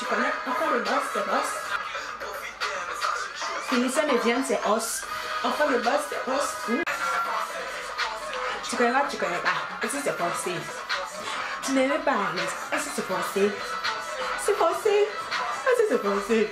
Tu connais enfant de boss, c'est os. Finissant de viande, c'est os. Enfant de boss, c'est os. Tu connais pas, tu connais pas. Est-ce que c'est forcé? Tu n'aimais pas Alex. Est-ce que c'est forcé? C'est forcé. Est-ce que c'est forcé?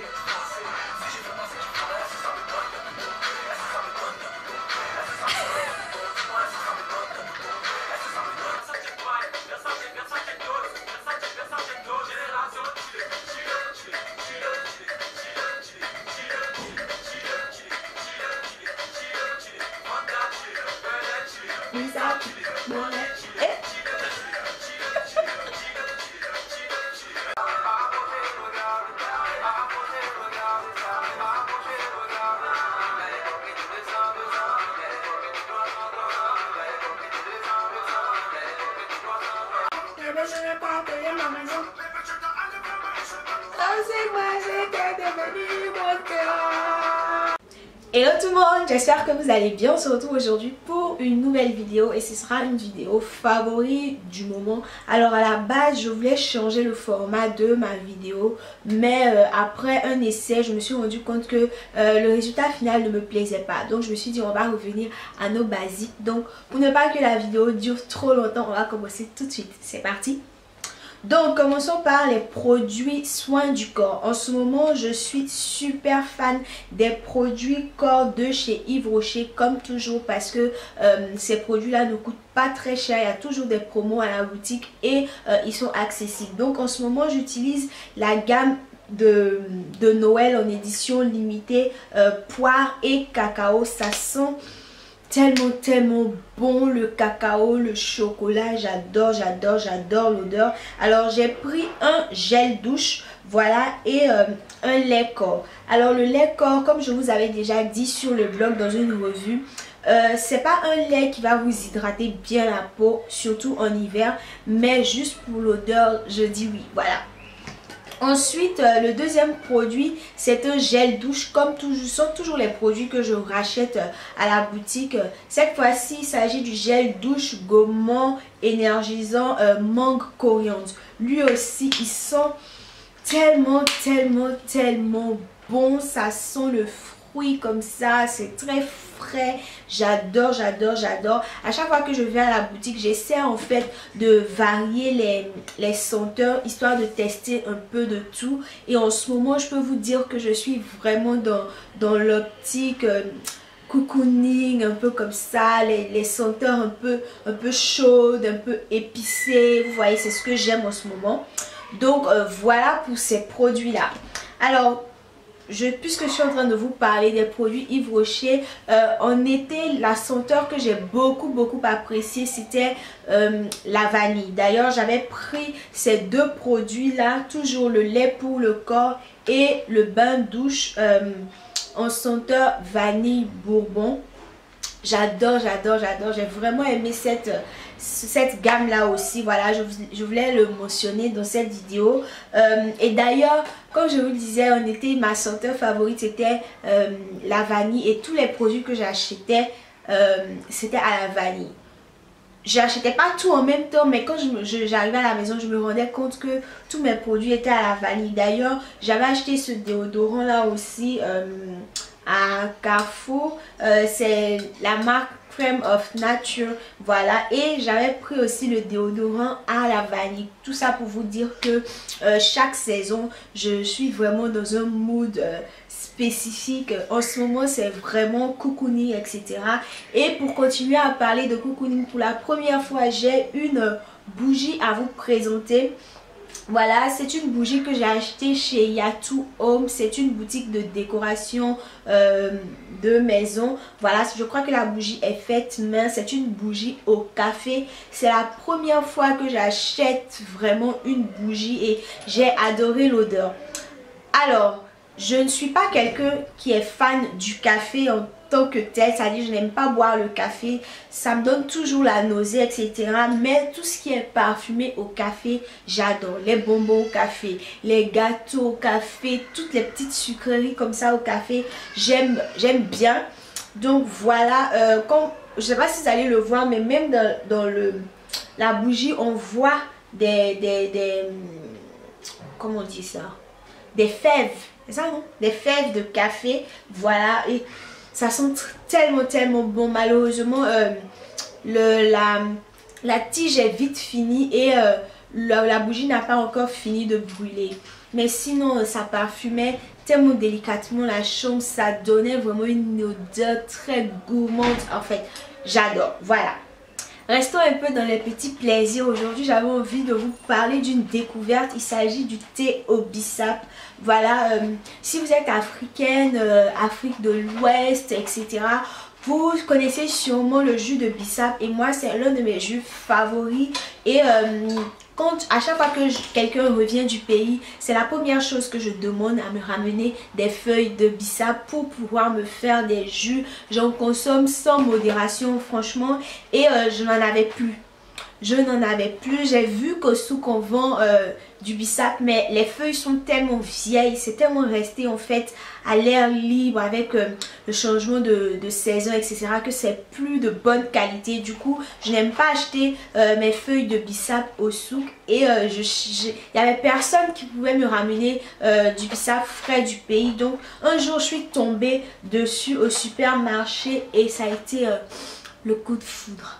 Hello tout le monde, j'espère que vous allez bien. On se retrouve aujourd'hui pour une nouvelle vidéo et ce sera une vidéo favori du moment. Alors à la base je voulais changer le format de ma vidéo, mais après un essai je me suis rendu compte que le résultat final ne me plaisait pas. Donc je me suis dit on va revenir à nos basiques. Donc pour ne pas que la vidéo dure trop longtemps, on va commencer tout de suite. C'est parti. Donc commençons par les produits soins du corps. En ce moment je suis super fan des produits corps de chez Yves Rocher comme toujours, parce que ces produits là ne coûtent pas très cher. Il y a toujours des promos à la boutique et ils sont accessibles. Donc en ce moment j'utilise la gamme de Noël en édition limitée poire et cacao. Ça sent tellement bon, le cacao, le chocolat, j'adore l'odeur. Alors j'ai pris un gel douche, voilà, et un lait corps. Alors le lait corps, comme je vous avais déjà dit sur le blog dans une revue, c'est pas un lait qui va vous hydrater bien la peau, surtout en hiver, mais juste pour l'odeur, je dis oui, voilà. Ensuite, le deuxième produit, c'est un gel douche. Comme toujours, ce sont toujours les produits que je rachète à la boutique. Cette fois-ci, il s'agit du gel douche gommant énergisant mangue coriandre. Lui aussi, il sent tellement bon. Ça sent le fruit comme ça, c'est très frais. J'adore. À chaque fois que je vais à la boutique, j'essaie en fait de varier les senteurs, histoire de tester un peu de tout. Et en ce moment je peux vous dire que je suis vraiment dans l'optique cocooning, un peu comme ça, les senteurs un peu chaudes, un peu épicées. Vous voyez, c'est ce que j'aime en ce moment. Donc voilà pour ces produits là. Alors puisque je suis en train de vous parler des produits Yves Rocher, en été, la senteur que j'ai beaucoup appréciée, c'était la vanille. D'ailleurs, j'avais pris ces deux produits là, toujours le lait pour le corps et le bain douche en senteur vanille bourbon. J'adore, j'ai vraiment aimé cette gamme là aussi. Voilà, je voulais le mentionner dans cette vidéo. Et d'ailleurs, comme je vous le disais, en été, ma senteur favorite c'était la vanille, et tous les produits que j'achetais c'était à la vanille. J'achetais pas tout en même temps, mais quand j'arrivais à la maison, je me rendais compte que tous mes produits étaient à la vanille. D'ailleurs, j'avais acheté ce déodorant là aussi à Carrefour, c'est la marque Crème of Nature, voilà, et j'avais pris aussi le déodorant à la vanille. Tout ça pour vous dire que chaque saison je suis vraiment dans un mood spécifique. En ce moment c'est vraiment cocooning, etc. Et pour continuer à parler de cocooning, pour la première fois j'ai une bougie à vous présenter. Voilà, c'est une bougie que j'ai achetée chez Yatou Home. C'est une boutique de décoration de maison. Voilà, je crois que la bougie est faite main. C'est une bougie au café. C'est la première fois que j'achète vraiment une bougie et j'ai adoré l'odeur. Alors, je ne suis pas quelqu'un qui est fan du café en tant que tel, c'est-à-dire je n'aime pas boire le café, ça me donne toujours la nausée, etc. Mais tout ce qui est parfumé au café, j'adore. Les bonbons au café, les gâteaux au café, toutes les petites sucreries comme ça au café, j'aime bien. Donc voilà, je ne sais pas si vous allez le voir, mais même dans la bougie, on voit comment on dit ça? des fèves. C'est ça, non? Des fèves de café. Voilà. Et ça sent tellement bon. Malheureusement, la tige est vite finie et la bougie n'a pas encore fini de brûler. Mais sinon, ça parfumait tellement délicatement la chambre. Ça donnait vraiment une odeur très gourmande. En fait, j'adore. Voilà. Restons un peu dans les petits plaisirs. Aujourd'hui, j'avais envie de vous parler d'une découverte. Il s'agit du thé au bissap. Voilà, si vous êtes africaine, Afrique de l'Ouest, etc., vous connaissez sûrement le jus de bissap. Et moi, c'est l'un de mes jus favoris. Et à chaque fois que quelqu'un revient du pays, c'est la première chose que je demande, à me ramener des feuilles de bissap pour pouvoir me faire des jus. J'en consomme sans modération, franchement, et je n'en avais plus. J'ai vu qu'au souk on vend du bissap, mais les feuilles sont tellement vieilles, c'est tellement resté en fait à l'air libre avec le changement de saison, etc., que c'est plus de bonne qualité. Du coup, je n'aime pas acheter mes feuilles de bissap au souk, et il n'y avait personne qui pouvait me ramener du bissap frais du pays. Donc un jour je suis tombée dessus au supermarché et ça a été le coup de foudre.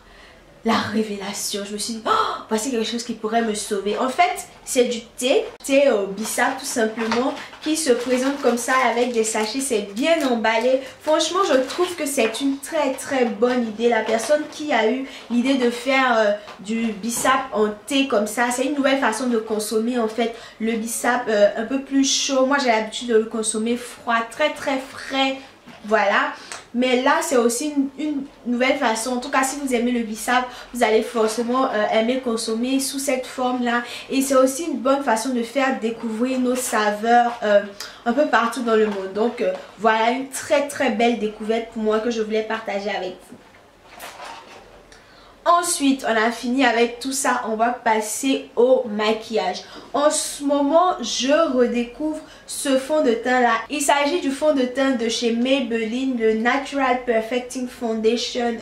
La révélation, je me suis dit, oh, voici quelque chose qui pourrait me sauver. En fait, c'est du thé au bissap tout simplement, qui se présente comme ça avec des sachets, c'est bien emballé. Franchement, je trouve que c'est une très bonne idée. La personne qui a eu l'idée de faire du bissap en thé comme ça, c'est une nouvelle façon de consommer en fait le bissap un peu plus chaud. Moi, j'ai l'habitude de le consommer froid, très frais. Voilà, mais là c'est aussi une nouvelle façon. En tout cas, si vous aimez le bissap, vous allez forcément aimer consommer sous cette forme là. Et c'est aussi une bonne façon de faire découvrir nos saveurs un peu partout dans le monde. Donc voilà, une très belle découverte pour moi que je voulais partager avec vous. Ensuite, on a fini avec tout ça, on va passer au maquillage. En ce moment, je redécouvre ce fond de teint là. Il s'agit du fond de teint de chez Maybelline, le Natural Perfecting Foundation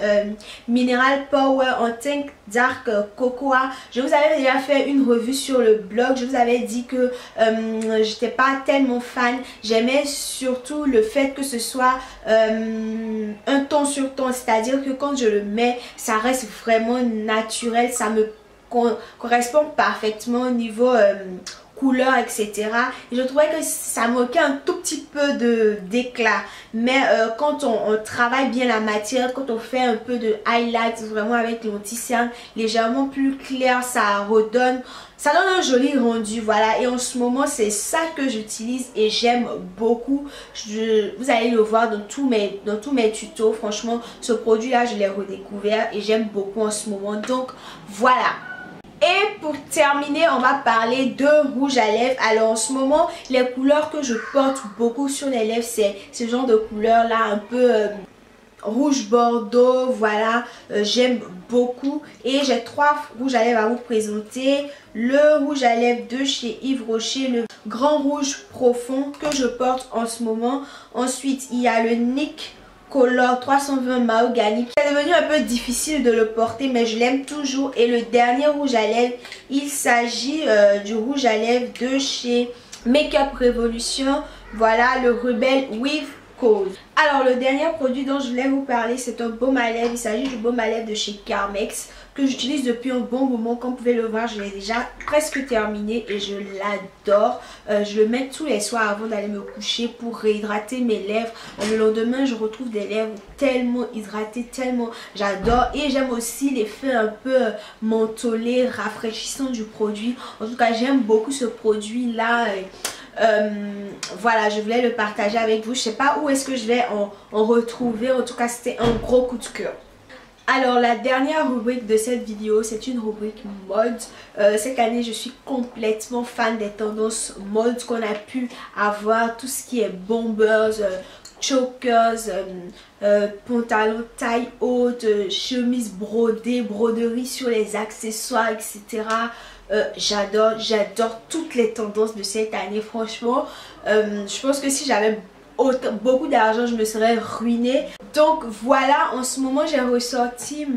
Mineral Power en teint dark cocoa. Je vous avais déjà fait une revue sur le blog. Je vous avais dit que j'étais pas tellement fan. J'aimais surtout le fait que ce soit un ton sur ton, c'est-à-dire que quand je le mets, ça reste vraiment naturel, ça me correspond parfaitement au niveau couleur, etc. Et je trouvais que ça manquait un tout petit peu d'éclat. Mais quand on travaille bien la matière, quand on fait un peu de highlight vraiment avec l'anti-cerne légèrement plus clair, ça donne un joli rendu. Voilà, et en ce moment c'est ça que j'utilise et j'aime beaucoup. Vous allez le voir dans tous mes tutos. Franchement, ce produit là je l'ai redécouvert et j'aime beaucoup en ce moment. Donc voilà. Et pour terminer, on va parler de rouge à lèvres. Alors en ce moment, les couleurs que je porte beaucoup sur les lèvres, c'est ce genre de couleur là, un peu rouge bordeaux. Voilà, j'aime beaucoup. Et j'ai 3 rouges à lèvres à vous présenter. Le rouge à lèvres de chez Yves Rocher, le grand rouge profond que je porte en ce moment. Ensuite, il y a le NYX Color 320 Mahogany. C'est devenu un peu difficile de le porter, mais je l'aime toujours. Et le dernier rouge à lèvres, il s'agit du rouge à lèvres de chez Makeup Revolution. Voilà, le Rebel with Cause. Alors le dernier produit dont je voulais vous parler, c'est un baume à lèvres. Il s'agit du baume à lèvres de chez Carmex que j'utilise depuis un bon moment. Comme vous pouvez le voir, je l'ai déjà presque terminé et je l'adore. Je le mets tous les soirs avant d'aller me coucher pour réhydrater mes lèvres. Le lendemain, je retrouve des lèvres tellement hydratées, tellement j'adore. Et j'aime aussi l'effet un peu mentholé, rafraîchissant du produit. En tout cas, j'aime beaucoup ce produit là. Voilà, je voulais le partager avec vous. Je sais pas où est-ce que je vais en retrouver. En tout cas, c'était un gros coup de cœur. Alors la dernière rubrique de cette vidéo, c'est une rubrique mode. Cette année, je suis complètement fan des tendances mode qu'on a pu avoir. Tout ce qui est bombers, chokers, pantalons taille haute, chemises brodées, broderies sur les accessoires, etc. J'adore toutes les tendances de cette année. Franchement, je pense que si j'avais beaucoup d'argent, je me serais ruinée. Donc voilà, en ce moment j'ai ressorti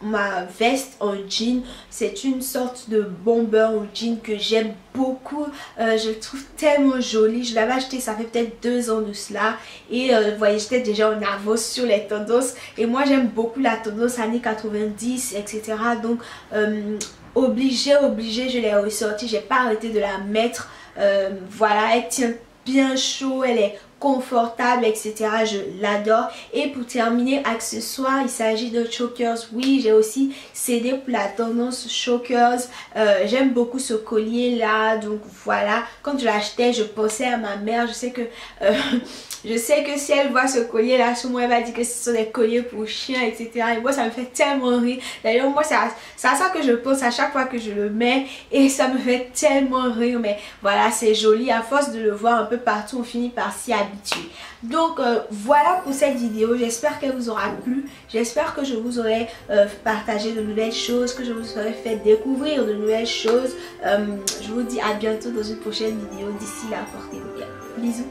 ma veste en jean. C'est une sorte de bomber en jean que j'aime beaucoup. Je le trouve tellement joli. Je l'avais acheté, ça fait peut-être 2 ans de cela. Et vous voyez, j'étais déjà en avance sur les tendances. Et moi, j'aime beaucoup la tendance années 90, etc. Donc, obligée, je l'ai ressortie. J'ai pas arrêté de la mettre. Voilà, elle tient bien chaud, elle est confortable, etc. Je l'adore. Et pour terminer, accessoires, il s'agit de chokers. Oui, j'ai aussi cédé pour la tendance chokers. J'aime beaucoup ce collier là, donc voilà. Quand je l'achetais, je pensais à ma mère. Je sais que si elle voit ce collier là sur moi, elle va dire que ce sont des colliers pour chiens, etc. Et moi, ça me fait tellement rire. D'ailleurs, moi, c'est à ça que je pense à chaque fois que je le mets. Et ça me fait tellement rire. Mais voilà, c'est joli. À force de le voir un peu partout, on finit par s'y habituer. Donc voilà pour cette vidéo. J'espère qu'elle vous aura plu. J'espère que je vous aurai partagé de nouvelles choses, que je vous aurai fait découvrir de nouvelles choses. Je vous dis à bientôt dans une prochaine vidéo. D'ici là, portez-vous bien. Bisous.